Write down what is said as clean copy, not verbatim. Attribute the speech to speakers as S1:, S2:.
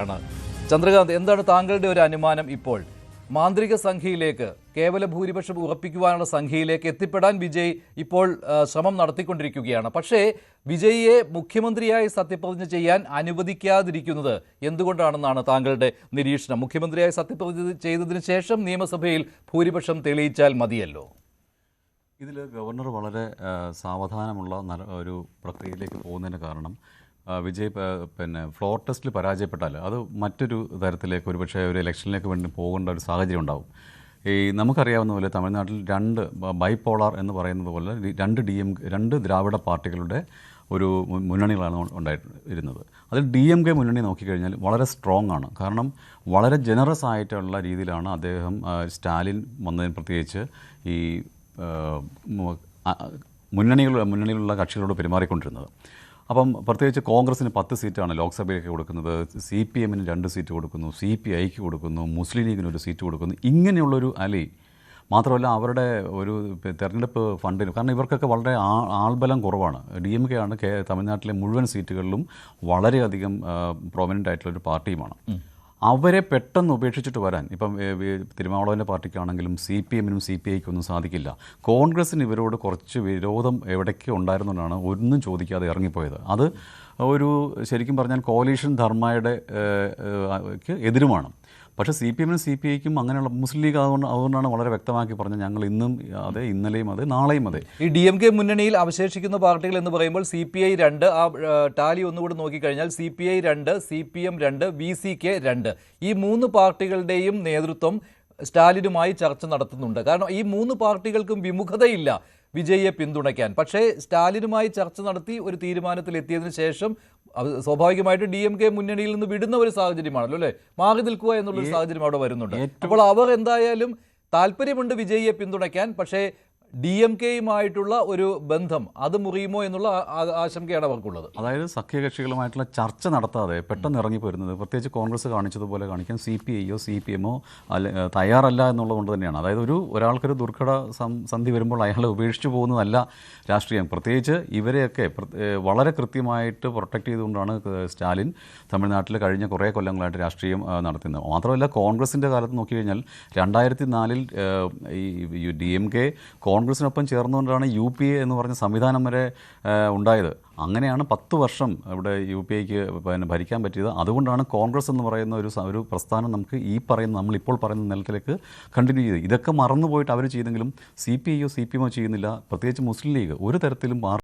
S1: ചന്ദ്രകാന്ത്, എന്താണ് താങ്കളുടെ ഒരു അനുമാനം? ഇപ്പോൾ മാന്ത്രിക സംഖ്യയിലേക്ക്, കേവല ഭൂരിപക്ഷം ഉറപ്പിക്കുവാനുള്ള സംഖ്യയിലേക്ക് എത്തിപ്പെടാൻ വിജയ് ഇപ്പോൾ ശ്രമം നടത്തിക്കൊണ്ടിരിക്കുകയാണ്. പക്ഷേ വിജയിയെ മുഖ്യമന്ത്രിയായി സത്യപ്രതിജ്ഞ ചെയ്യാൻ അനുവദിക്കാതിരിക്കുന്നത് എന്തുകൊണ്ടാണെന്നാണ് താങ്കളുടെ നിരീക്ഷണം? മുഖ്യമന്ത്രിയായി സത്യപ്രതിജ്ഞ ചെയ്തതിനു ശേഷം നിയമസഭയിൽ ഭൂരിപക്ഷം തെളിയിച്ചാൽ മതിയല്ലോ.
S2: ഇതിൽ ഗവർണർ വളരെ സാവധാനമുള്ള ഒരു പ്രക്രിയയിലേക്ക് പോകുന്നതിന് കാരണം വിജയ് ഫ്ലോർ ടെസ്റ്റിൽ പരാജയപ്പെട്ടാൽ അത് മറ്റൊരു തരത്തിലേക്ക് ഒരുപക്ഷെ ഒരു ഇലക്ഷനിലേക്ക് വേണ്ടി പോകേണ്ട ഒരു സാഹചര്യം ഉണ്ടാവും. നമുക്കറിയാവുന്ന പോലെ തമിഴ്നാട്ടിൽ രണ്ട് ബൈപോളാർ എന്ന് പറയുന്നത് പോലെ രണ്ട് ദ്രാവിഡ പാർട്ടികളുടെ ഒരു മുന്നണികളാണ് ഉണ്ടായിരുന്നത്. അതിൽ DMK മുന്നണി നോക്കിക്കഴിഞ്ഞാൽ വളരെ സ്ട്രോങ് ആണ്. കാരണം വളരെ ജനറസ് ആയിട്ടുള്ള രീതിയിലാണ് അദ്ദേഹം സ്റ്റാലിൻ വന്നതിന് പ്രത്യേകിച്ച് ഈ മുന്നണിയിലുള്ള കക്ഷികളോട് പെരുമാറിക്കൊണ്ടിരുന്നത്. അപ്പം പ്രത്യേകിച്ച് കോൺഗ്രസിന് 10 സീറ്റാണ് ലോക്സഭയിലേക്ക് കൊടുക്കുന്നത്, CPM-ന് 2 സീറ്റ് കൊടുക്കുന്നു, CPI-ക്ക് കൊടുക്കുന്നു, മുസ്ലിം ലീഗിന് 1 സീറ്റ് കൊടുക്കുന്നു. ഇങ്ങനെയുള്ളൊരു അലി മാത്രമല്ല അവരുടെ ഒരു തെരഞ്ഞെടുപ്പ് ഫണ്ടിന്, കാരണം ഇവർക്കൊക്കെ വളരെ ആൾബലം കുറവാണ്. DMK ആണ് തമിഴ്നാട്ടിലെ മുഴുവൻ സീറ്റുകളിലും വളരെയധികം പ്രൊമിനൻ്റ് ആയിട്ടുള്ളൊരു പാർട്ടിയുമാണ്. അവരെ പെട്ടെന്ന് ഉപേക്ഷിച്ചിട്ട് വരാൻ ഇപ്പം തിരുമാവളവൻ്റെ പാർട്ടിക്കാണെങ്കിലും CPM-നും CPI-ക്കും ഒന്നും സാധിക്കില്ല. കോൺഗ്രസ്സിന് ഇവരോട് കുറച്ച് വിരോധം എവിടേക്ക് ഉണ്ടായിരുന്നതുകൊണ്ടാണ് ഒന്നും ചോദിക്കാതെ ഇറങ്ങിപ്പോയത്. അത് ഒരു ശരിക്കും പറഞ്ഞാൽ കോലീഷൻ ധർമ്മയുടെ എതിരുമാണ്. പക്ഷേ CPM-നും CPI-ക്കും അങ്ങനെയുള്ള മുസ്ലിം ലീഗ് അതുകൊണ്ടാണ് വളരെ വ്യക്തമാക്കി പറഞ്ഞത്, ഞങ്ങൾ ഇന്നും അതെ, ഇന്നലെയും അതെ, നാളെയും അതെ.
S1: ഈ DMK മുന്നണിയിൽ അവശേഷിക്കുന്ന പാർട്ടികൾ എന്ന് പറയുമ്പോൾ CPI 2, ആ ടാലി ഒന്നുകൂടി നോക്കിക്കഴിഞ്ഞാൽ CPI 2, CPM 2, VCK 2, ഈ 3 പാർട്ടികളുടെയും നേതൃത്വം സ്റ്റാലിനുമായി ചർച്ച നടത്തുന്നുണ്ട്. കാരണം ഈ 3 പാർട്ടികൾക്കും വിമുഖതയില്ല വിജയിയെ പിന്തുണയ്ക്കാൻ. പക്ഷേ സ്റ്റാലിനുമായി ചർച്ച നടത്തി ഒരു തീരുമാനത്തിലെത്തിയതിനു ശേഷം സ്വാഭാവികമായിട്ട് DMK മുന്നണിയിൽ നിന്ന് വിടുന്ന ഒരു സാഹചര്യമാണല്ലോ, അല്ലേ? മാറി നിൽക്കുക എന്നുള്ളൊരു സാഹചര്യം അവിടെ വരുന്നുണ്ട്. അപ്പോൾ അവർ എന്തായാലും താല്പര്യമുണ്ട് വിജയിയെ പിന്തുണയ്ക്കാൻ. പക്ഷേ DMK-യുമായിട്ടുള്ള ഒരു ബന്ധം അത് മുറിയുമോ എന്നുള്ള ആശങ്കയാണ് അവർക്കുള്ളത്.
S2: അതായത് സഖ്യകക്ഷികളുമായിട്ടുള്ള ചർച്ച നടത്താതെ പെട്ടെന്ന് ഇറങ്ങിപ്പോരുന്നത്, പ്രത്യേകിച്ച് കോൺഗ്രസ് കാണിച്ചതുപോലെ കാണിക്കാൻ CPI-യോ CPM-ഓ തയ്യാറല്ല എന്നുള്ളത് കൊണ്ട് തന്നെയാണ്. അതായത് ഒരാൾക്കൊരു ദുർഘട സന്ധി വരുമ്പോൾ അയാളെ ഉപേക്ഷിച്ചു പോകുന്നതല്ല രാഷ്ട്രീയം. പ്രത്യേകിച്ച് ഇവരെയൊക്കെ വളരെ കൃത്യമായിട്ട് പ്രൊട്ടക്റ്റ് ചെയ്തുകൊണ്ടാണ് സ്റ്റാലിൻ തമിഴ്നാട്ടിൽ കഴിഞ്ഞ കുറേ കൊല്ലങ്ങളായിട്ട് രാഷ്ട്രീയം നടത്തുന്നത്. മാത്രമല്ല കോൺഗ്രസിൻ്റെ കാലത്ത് നോക്കിക്കഴിഞ്ഞാൽ 2004-ൽ ഈ DMK കോൺഗ്രസിനൊപ്പം ചേർന്നുകൊണ്ടാണ് UPA എന്ന് പറഞ്ഞ സംവിധാനം വരെ ഉണ്ടായത്. അങ്ങനെയാണ് 10 വർഷം ഇവിടെ UPA-ക്ക് ഭരിക്കാൻ പറ്റിയത്. അതുകൊണ്ടാണ് കോൺഗ്രസ് എന്ന് പറയുന്ന ഒരു പ്രസ്ഥാനം നമുക്ക് നമ്മളിപ്പോൾ പറയുന്ന നിലത്തിലേക്ക് കണ്ടിന്യൂ ചെയ്ത്. ഇതൊക്കെ മറന്നുപോയിട്ട് അവർ ചെയ്തെങ്കിലും CPI-യോ CPM-ഓ ചെയ്യുന്നില്ല. പ്രത്യേകിച്ച് മുസ്ലിം ലീഗ് ഒരു തരത്തിലും